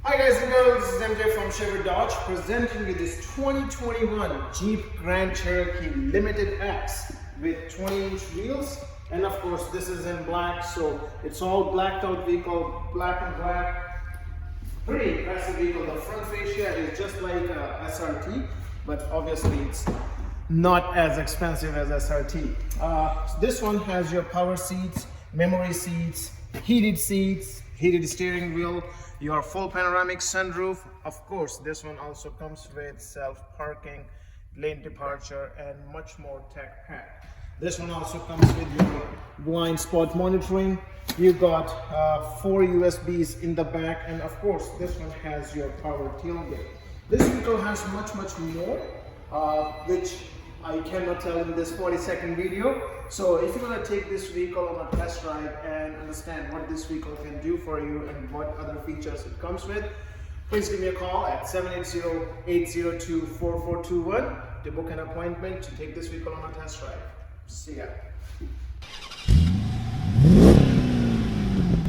Hi guys and girls, this is MJ from Sherwood Dodge presenting you this 2021 Jeep Grand Cherokee Limited X with 20-inch wheels, and of course this is in black, so it's all blacked out vehicle, black and black. Pretty impressive vehicle. The front fascia is just like a SRT, but obviously it's not as expensive as SRT. This one has your power seats, memory seats, heated steering wheel, your full panoramic sunroof. Of course, this one also comes with self-parking, lane departure, and much more tech pack. This one also comes with your blind spot monitoring. You got 4 USBs in the back, and of course, this one has your power tailgate. This vehicle has much more, which I cannot tell in this 40-second video. So if you want to take this vehicle on a test drive and understand what this vehicle can do for you and what other features it comes with, please give me a call at 780-802-4421 to book an appointment to take this vehicle on a test drive. See ya.